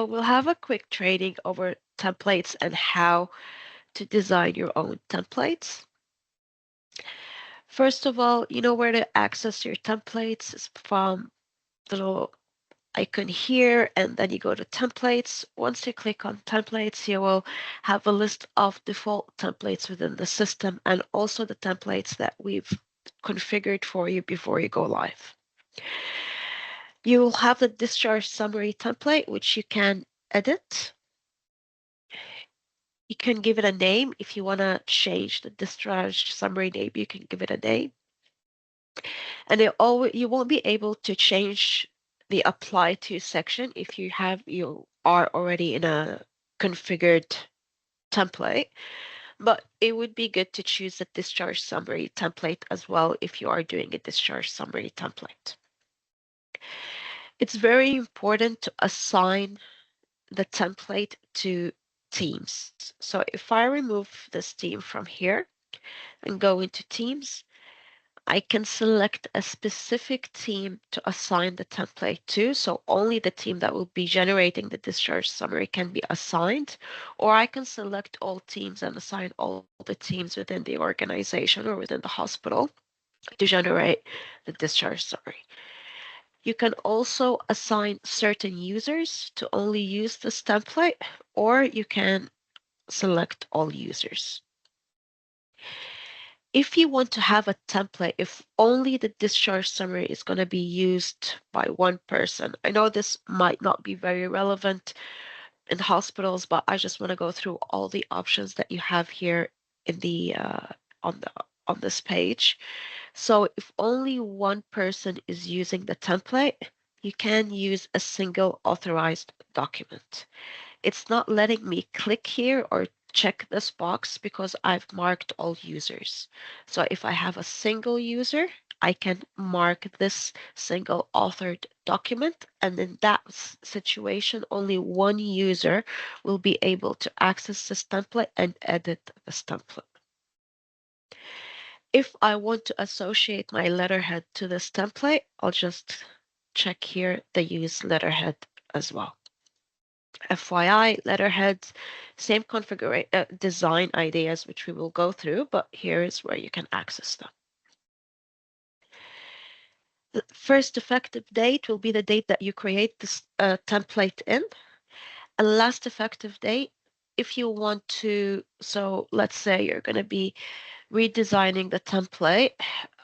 we'll have a quick training over templates and how to design your own templates. First of all, you know where to access your templates is from the little icon here, and then you go to templates. Once you click on templates, you will have a list of default templates within the system and also the templates that we've configured for you before you go live. You will have the discharge summary template, which you can edit. You can give it a name. If you want to change the discharge summary name, you can give it a name. And you won't be able to change the apply to section if you are already in a configured template. But it would be good to choose the discharge summary template as well if you are doing a discharge summary template. It's very important to assign the template to teams. So if I remove this team from here and go into teams, I can select a specific team to assign the template to, so only the team that will be generating the discharge summary can be assigned, or I can select all teams and assign all the teams within the organization or within the hospital to generate the discharge summary. You can also assign certain users to only use this template, or you can select all users. If you want to have a template, if only the discharge summary is going to be used by one person, I know this might not be very relevant in hospitals, but I just want to go through all the options that you have here in the on the on this page. So if only one person is using the template, you can use a single authorized document. It's not letting me click here or check this box because I've marked all users. So if I have a single user, I can mark this single authored document, and in that situation, only one user will be able to access this template and edit this template. If I want to associate my letterhead to this template, I'll just check here the use letterhead as well. FYI, letterheads, same configuration design ideas, which we will go through, but here is where you can access them. The first effective date will be the date that you create this template in. And last effective date, if you want to, so let's say you're going to be redesigning the template.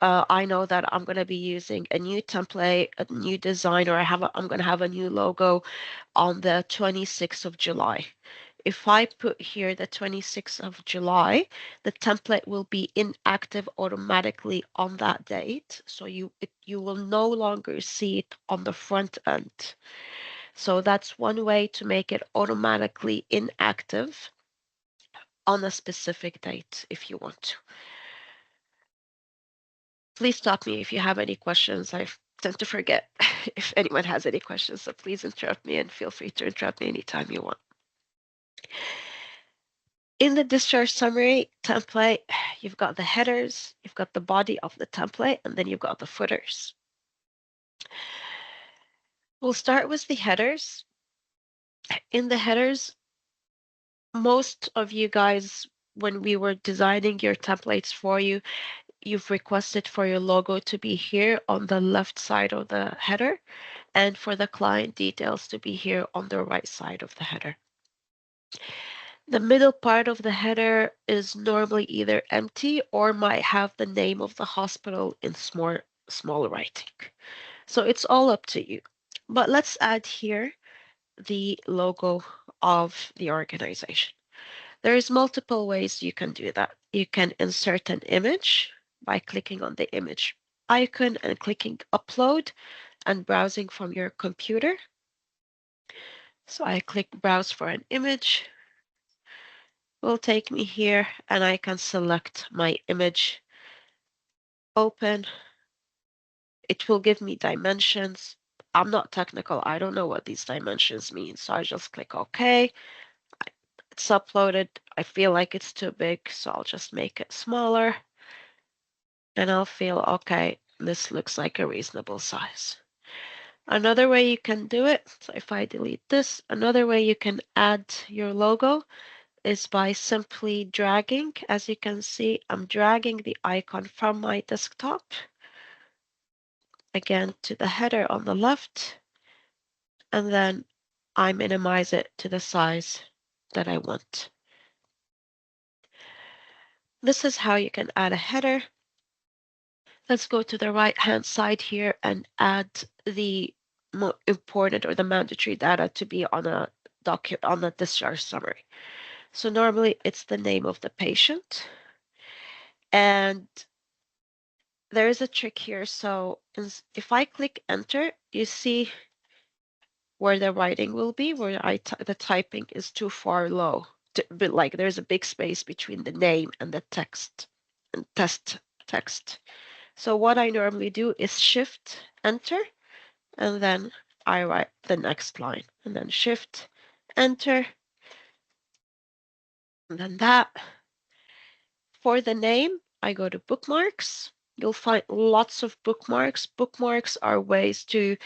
I know that I'm going to be using a new template, a new design, or I'm going to have a new logo on the 26th of July. If I put here the 26th of July, the template will be inactive automatically on that date. So you will no longer see it on the front end. So that's one way to make it automatically inactive on a specific date if you want to. Please stop me if you have any questions. I tend to forget if anyone has any questions, so please interrupt me and feel free to interrupt me anytime you want. In the discharge summary template, you've got the headers, you've got the body of the template, and then you've got the footers. We'll start with the headers. In the headers, most of you guys, when we were designing your templates for you, you've requested for your logo to be here on the left side of the header and for the client details to be here on the right side of the header. The middle part of the header is normally either empty or might have the name of the hospital in small writing. So it's all up to you. But let's add here the logo of the organization. There's multiple ways you can do that. You can insert an image by clicking on the image icon and clicking upload and browsing from your computer. So I click browse for an image. Will take me here and I can select my image, open. It will give me dimensions. I'm not technical. I don't know what these dimensions mean. So I just click OK. It's uploaded. I feel like it's too big, so I'll just make it smaller. And I'll feel, okay, this looks like a reasonable size. Another way you can do it, so if I delete this, another way you can add your logo is by simply dragging. As you can see, I'm dragging the icon from my desktop again to the header on the left, and then I minimize it to the size that I want. This is how you can add a header. Let's go to the right-hand side here and add the more important or the mandatory data to be on a on a discharge summary. So normally it's the name of the patient, and there is a trick here. So if I click enter, you see where the writing will be, where the typing is too far low. But like there's a big space between the name and the text and test text. So what I normally do is shift enter, and then I write the next line, and then shift enter, and then that. For the name, I go to bookmarks. You'll find lots of bookmarks. Bookmarks are ways to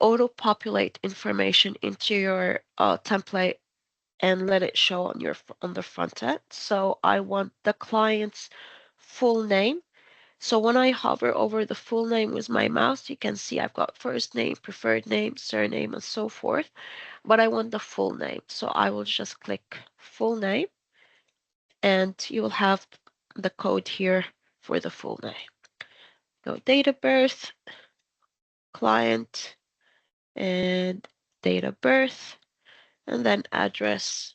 auto-populate information into your template and let it show on on the front end. So I want the client's full name. So when I hover over the full name with my mouse, you can see I've got first name, preferred name, surname, and so forth. But I want the full name. So I will just click full name, and you will have the code here for the full name. Go date of birth, client, and date of birth, and then address,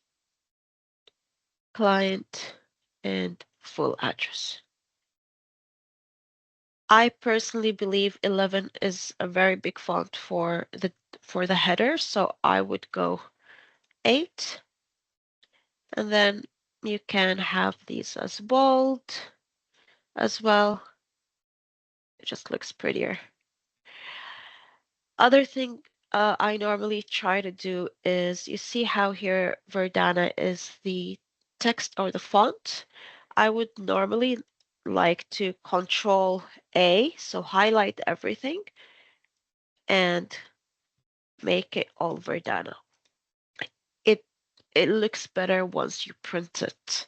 client, and full address. I personally believe 11 is a very big font for the header, so I would go 8, and then you can have these as bold as well. It just looks prettier. Other thing I normally try to do is, you see how here Verdana is the text or the font. I would normally like to Control A, so highlight everything and make it all Verdana. It it looks better once you print it,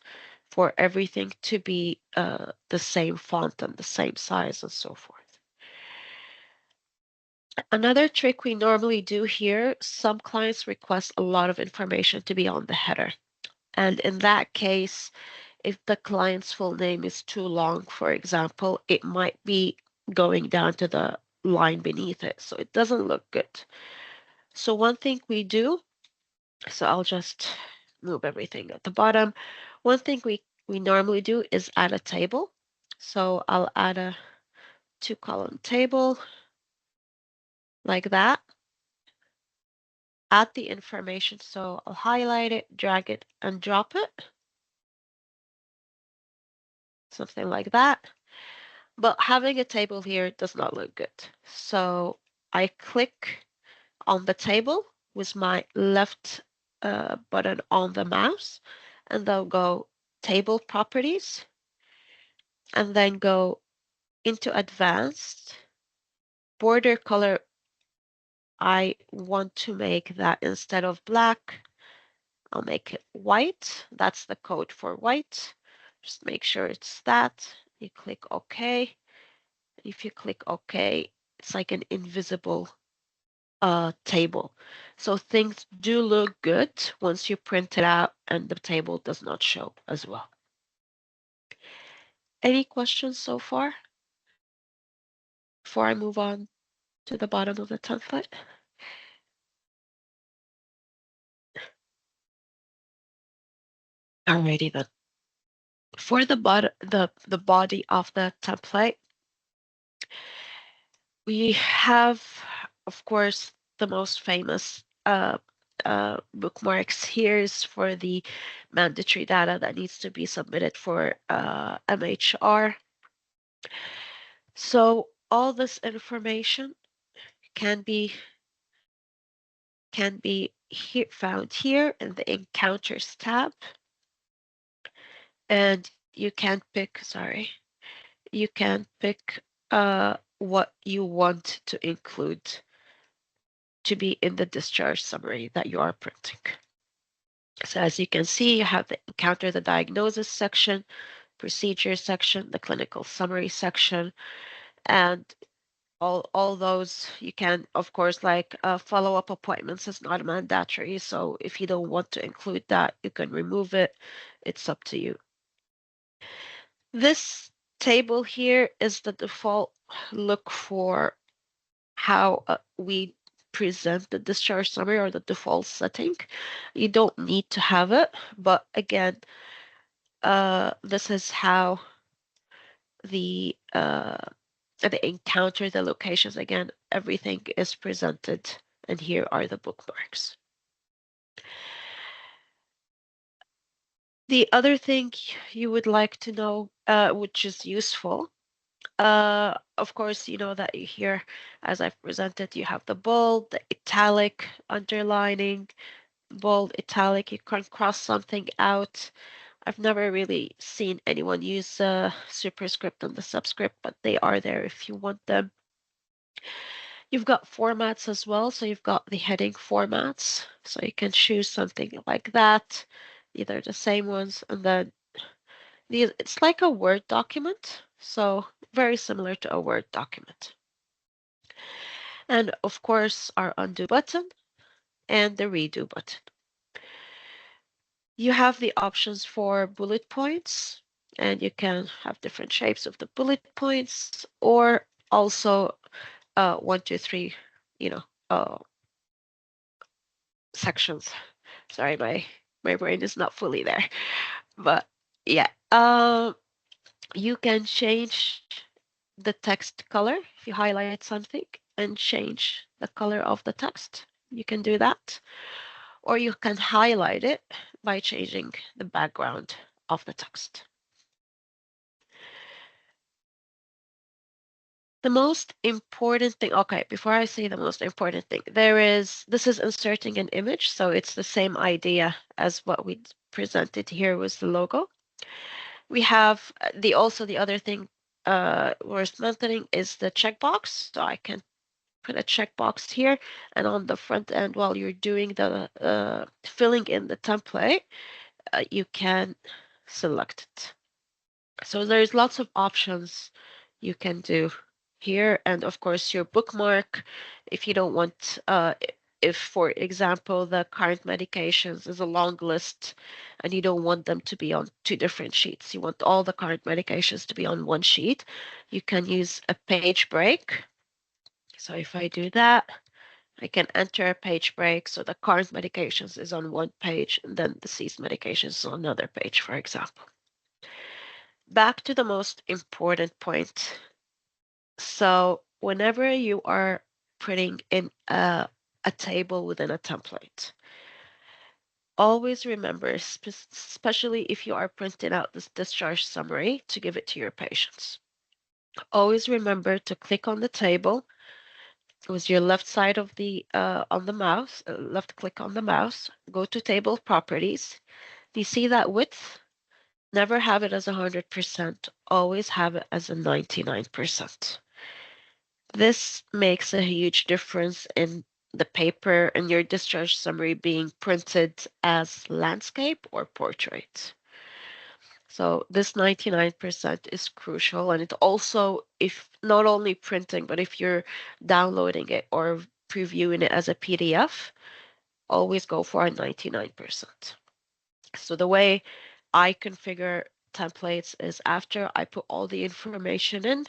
for everything to be the same font and the same size and so forth. Another trick we normally do here, some clients request a lot of information to be on the header. And in that case, if the client's full name is too long, for example, it might be going down to the line beneath it. So it doesn't look good. So one thing we do, so I'll just move everything at the bottom. One thing we normally do is add a table. So I'll add a 2-column table like that. Add the information. So I'll highlight it, drag it, and drop it. Something like that. But having a table here does not look good. So I click on the table with my left button on the mouse, and then go Table Properties, and then go into Advanced. Border color, I want to make that instead of black, I'll make it white. That's the code for white. Just make sure it's that. You click OK. If you click OK, it's like an invisible table. So things do look good once you print it out and the table does not show as well. Any questions so far before I move on to the bottom of the template? Alrighty then. For the body of the template, we have, of course, the most famous bookmarks. Here's for the mandatory data that needs to be submitted for MHR. So all this information can be found here in the Encounters tab, and you can pick. Sorry, you can pick what you want to include to be in the discharge summary that you are printing. So as you can see, you have the encounter the diagnosis section, procedure section, the clinical summary section, and all those you can, of course, like follow-up appointments is not mandatory. So if you don't want to include that, you can remove it. It's up to you. This table here is the default look for how we present the discharge summary, or the default setting. You don't need to have it, but again, this is how the encounter, the locations, again, everything is presented, and here are the bookmarks. The other thing you would like to know, which is useful, of course, you know that you here, as I've presented, you have the bold, the italic, underlining, bold, italic, you can cross something out. I've never really seen anyone use superscript and the subscript, but they are there if you want them. You've got formats as well, so you've got the heading formats, so you can choose something like that, either the same ones, and then it's like a Word document, so very similar to a Word document. And of course, our undo button and the redo button. You have the options for bullet points, and you can have different shapes of the bullet points, or also 1, 2, 3, you know, sections. Sorry, my brain is not fully there, but yeah. You can change the text color if you highlight something and change the color of the text. You can do that, or you can highlight it by changing the background of the text. The most important thing, okay, before I say the most important thing, this is inserting an image, so it's the same idea as what we presented here with the logo. We have the other thing worth mentioning is the checkbox. So I can put a checkbox here, and on the front end, while you're doing the filling in the template, you can select it. So there's lots of options you can do here, and of course your bookmark if you don't want if, for example, the current medications is a long list and you don't want them to be on two different sheets, you want all the current medications to be on one sheet, you can use a page break. So if I do that, I can enter a page break, so the current medications is on one page and then the ceased medications is on another page, for example. Back to the most important point. So whenever you are putting in a table within a template, always remember, especially if you are printing out this discharge summary to give it to your patients, always remember to click on the table with your left side of the on the mouse, left click on the mouse, go to table properties. Do you see that width? Never have it as 100%, always have it as a 99%. This makes a huge difference in the paper and your discharge summary being printed as landscape or portrait. So this 99% is crucial, and it also, if not only printing, but if you're downloading it or previewing it as a PDF, always go for a 99%. So the way I configure templates is after I put all the information in,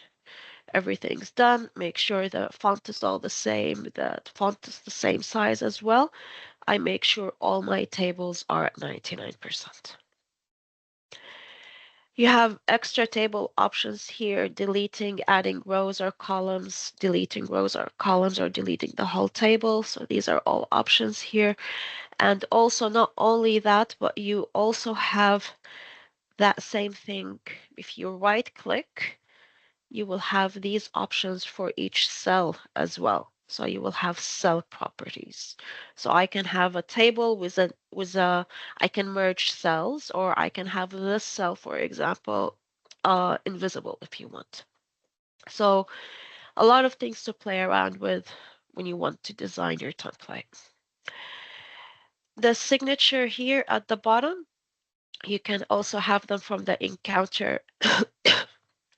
everything's done, make sure the font is all the same, the font is the same size as well. I make sure all my tables are at 99%. You have extra table options here, deleting, adding rows or columns, deleting rows or columns, or deleting the whole table. So these are all options here. And also not only that, but you also have that same thing. If you right click, you will have these options for each cell as well. So you will have cell properties. So I can have a table with a I can merge cells, or I can have this cell, for example, invisible if you want. So a lot of things to play around with when you want to design your template. The signature here at the bottom, you can also have them from the encounter,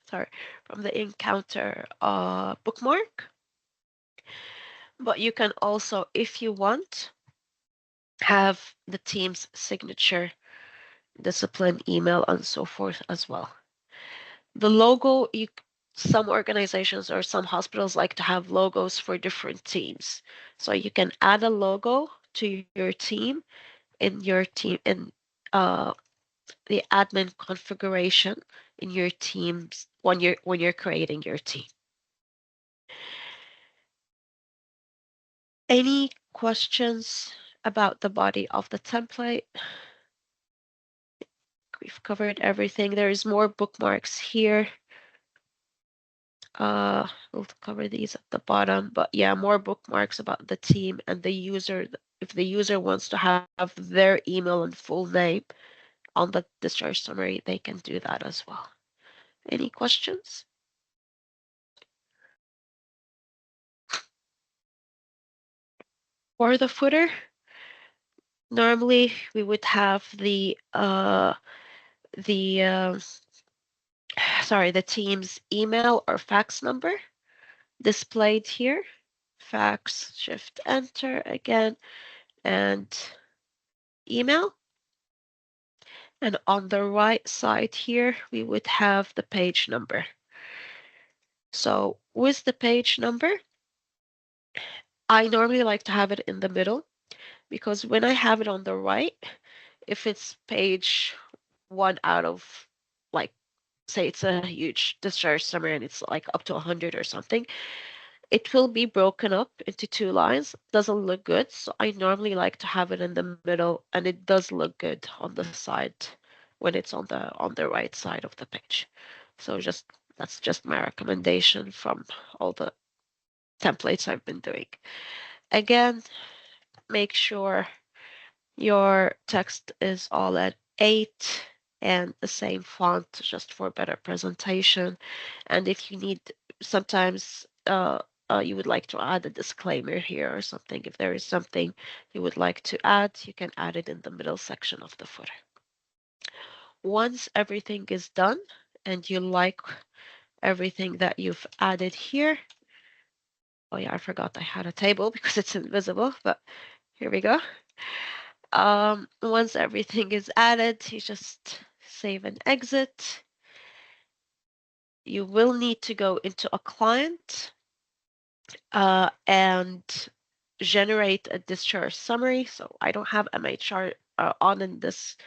sorry, from the encounter bookmark. But you can also, if you want, have the team's signature, discipline, email, and so forth as well. The logo, some organizations or some hospitals like to have logos for different teams. So you can add a logo to your team in uh, the admin configuration in your teams when you're creating your team. Any questions about the body of the template? We've covered everything. There's more bookmarks here. We'll cover these at the bottom, but yeah, more bookmarks about the team and the user. If the user wants to have their email and full name on the discharge summary, they can do that as well. Any questions? For the footer, normally we would have the sorry, the team's email or fax number displayed here. Fax, shift enter again, and email. And on the right side here, we would have the page number. So with the page number, I normally like to have it in the middle because when I have it on the right, if it's page 1 out of, like, say it's a huge discharge summary and it's like up to 100 or something, it will be broken up into 2 lines. Doesn't look good. So I normally like to have it in the middle, and it does look good on the side when it's on the right side of the page. So that's just my recommendation from all the templates I've been doing. Again, make sure your text is all at 8 and the same font just for better presentation. And if you need, sometimes you would like to add a disclaimer here or something. If there is something you would like to add, you can add it in the middle section of the footer. Once everything is done and you like everything that you've added here, oh yeah, I forgot I had a table because it's invisible, but here we go. Once everything is added, you just save and exit. You will need to go into a client and generate a discharge summary. So I don't have MHR on in this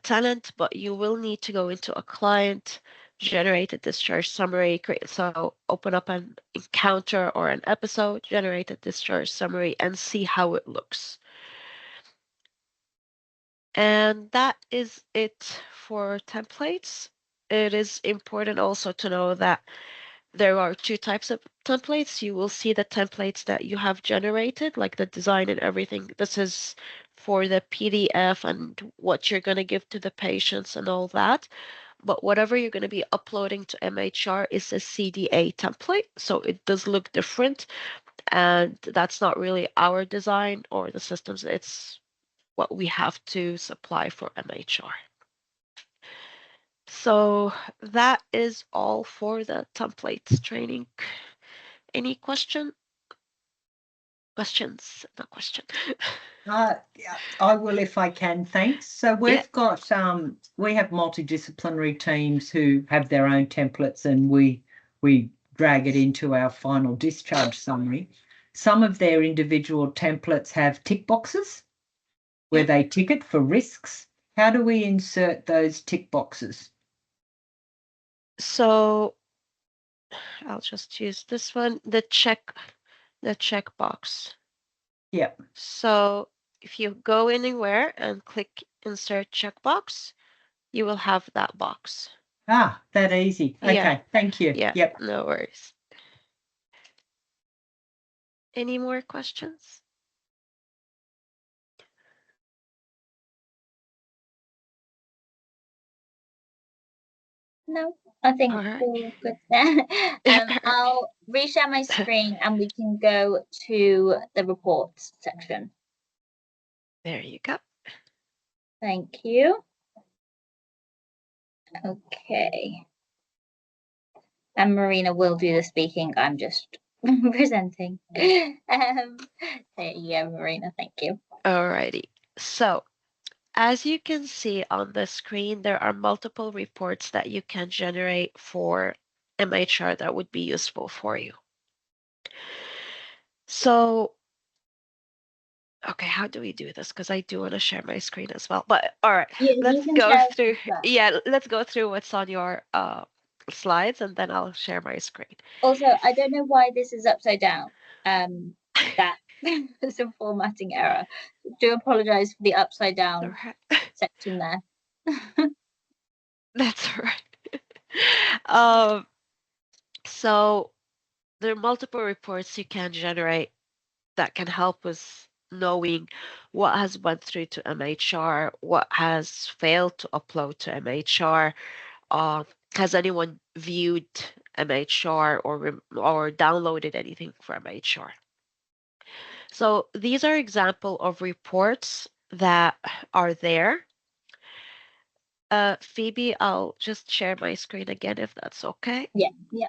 tenant, but you will need to go into a client, generate a discharge summary. So open up an encounter or an episode, generate a discharge summary, and see how it looks. And that is it for templates. It is important also to know that there are 2 types of templates. You will see the templates that you have generated, like the design and everything. This is for the PDF and what you're going to give to the patients and all that. But whatever you're going to be uploading to MHR is a CDA template. So it does look different. And that's not really our design or the systems. It's what we have to supply for MHR. So that is all for the templates training. Any questions? No question. Yeah, I will if I can. Thanks. So Yeah. we have multidisciplinary teams who have their own templates, and we drag it into our final discharge summary. Some of their individual templates have tick boxes where Yeah. they tick it for risks. How do we insert those tick boxes? So I'll just use this one, the check box. Yeah. So if you go anywhere and click insert checkbox, you will have that box. That easy. Yeah. Okay, thank you. Yeah. Yep. No worries. Any more questions? No, I think All right. we're all good there. I'll reshare my screen and we can go to the reports section. There you go. Thank you. Okay. And Marina will do the speaking. I'm just presenting. There you go, Marina. Thank you. Alrighty. So, as you can see on the screen, there are multiple reports that you can generate for MHR that would be useful for you. So, okay, how do we do this? Because I do want to share my screen as well. But all right, You let's can go share through. as well. Yeah, let's go through what's on your slides, and then I'll share my screen. Also, I don't know why this is upside down. That is a formatting error. Do apologize for the upside All down right. section there. That's all right. Um, so there are multiple reports you can generate that can help us knowing what has went through to MHR, what has failed to upload to MHR. Has anyone viewed MHR or downloaded anything from MHR? So these are example of reports that are there. Phoebe, I'll just share my screen again if that's okay. Yeah, yeah.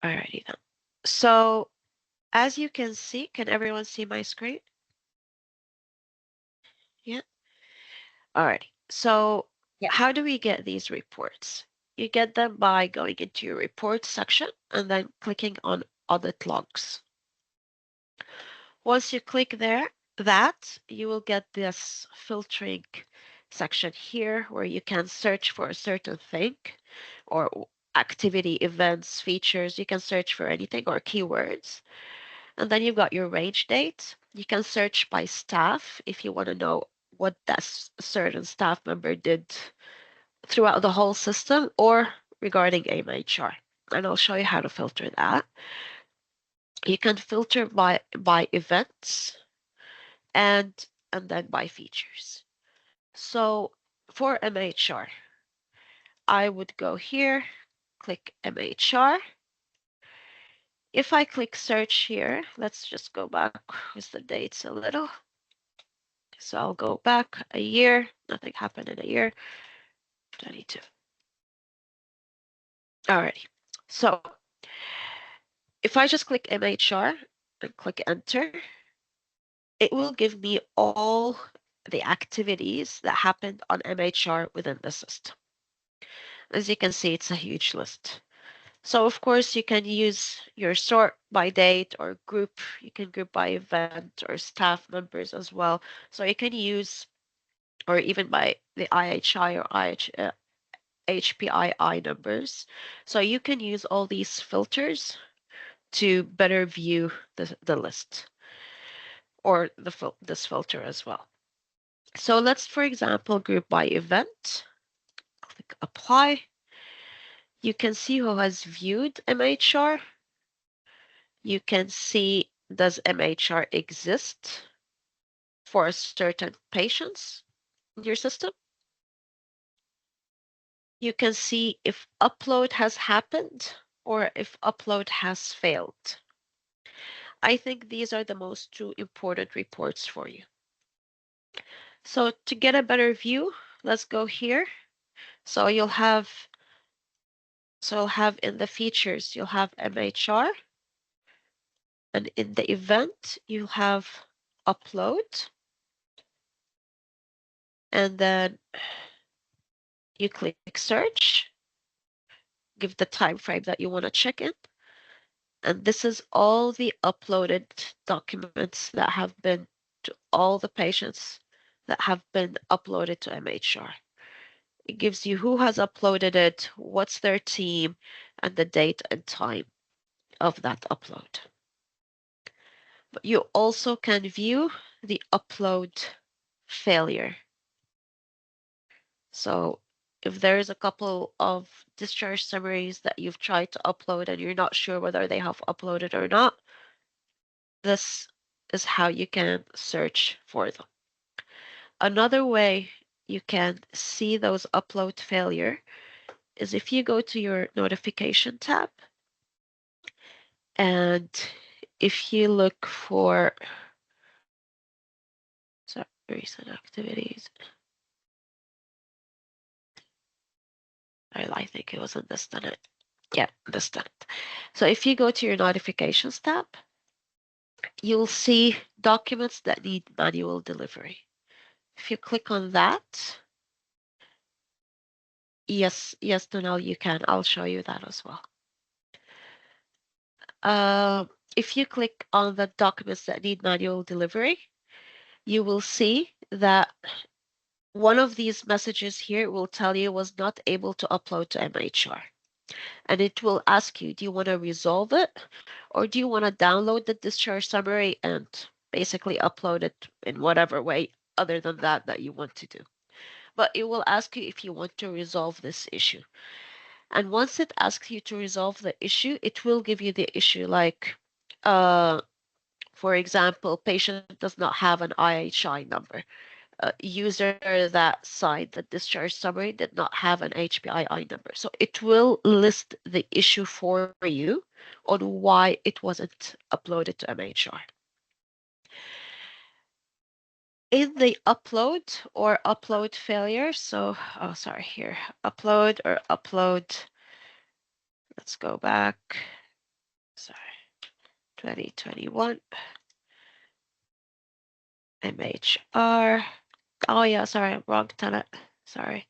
Alrighty then. So as you can see, can everyone see my screen? Yeah. Alrighty. So Yeah. how do we get these reports? You get them by going into your reports section and then clicking on audit logs. Once you click there, you will get this filtering section here where you can search for a certain thing or activity, events, features. You can search for anything or keywords. And then you've got your range date. You can search by staff if you want to know what that certain staff member did throughout the whole system or regarding MHR. And I'll show you how to filter that. You can filter by events and then by features. So for MHR, I would go here, click MHR. If I click search here, let's just go back with the dates a little. So I'll go back a year. Nothing happened in a year. 22. Alrighty. So if I just click MHR and click enter, it will give me all the activities that happened on MHR within the system. As you can see, it's a huge list. So of course you can use your sort by date or group. You can group by event or staff members as well. So you can use, or even by the IHI or HPII numbers. So you can use all these filters to better view the list or this filter as well. So let's, for example, group by event. Click apply. You can see who has viewed MHR. You can see does MHR exist for certain patients in your system. You can see if upload has happened or if upload has failed. I think these are the most two important reports for you. So to get a better view, let's go here. So you'll have in the features, you'll have MHR, and in the event, you'll have upload, and then you click search, give the time frame that you want to check in, and this is all the uploaded documents that have been to all the patients that have been uploaded to MHR. It gives you who has uploaded it, what's their team, and the date and time of that upload. But you also can view the upload failure. So if there is a couple of discharge summaries that you've tried to upload and you're not sure whether they have uploaded or not, this is how you can search for them. Another way you can see those upload failure is if you go to your notification tab and if you look for recent activities. I think it was in this tenant. Yeah, this tenant. So if you go to your notifications tab, you'll see documents that need manual delivery. If you click on that, yes, Donal, you can. I'll show you that as well. If you click on the documents that need manual delivery, you will see that one of these messages here will tell you was not able to upload to MHR. And it will ask you, do you want to resolve it? Or do you want to download the discharge summary and basically upload it in whatever way other than that you want to do? But it will ask you if you want to resolve this issue. And once it asks you to resolve the issue, it will give you the issue like, for example, patient does not have an IHI number. User that signed the discharge summary did not have an HPII number. So it will list the issue for you on why it wasn't uploaded to MHR. In the upload or upload failure, so, oh, sorry, here, upload or upload, let's go back, sorry, 2021, MHR, oh yeah, sorry, wrong tenant, sorry.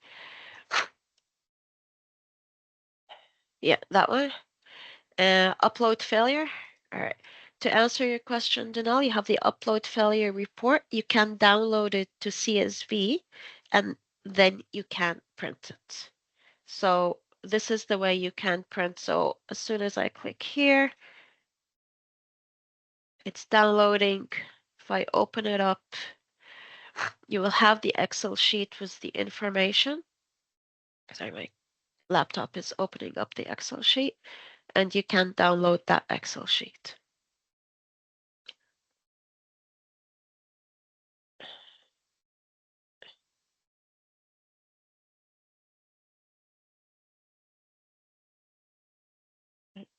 Yeah, that one. Upload failure. All right. To answer your question, Danelle, you have the upload failure report. You can download it to CSV and then you can print it. So this is the way you can print. So as soon as I click here, it's downloading. If I open it up, you will have the Excel sheet with the information. Sorry, my laptop is opening up the Excel sheet and you can download that Excel sheet.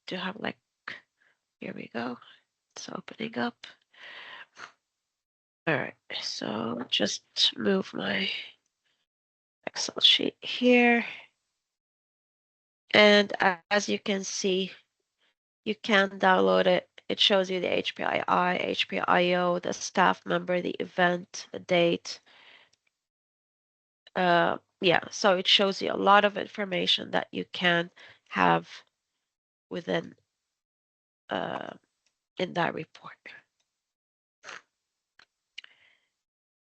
Do have like, here we go. It's opening up. All right, so just move my Excel sheet here. And as you can see, you can download it. It shows you the HPII, HPIO, the staff member, the event, the date. Yeah, so it shows you a lot of information that you can have within in that report.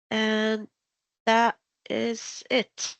And that is it.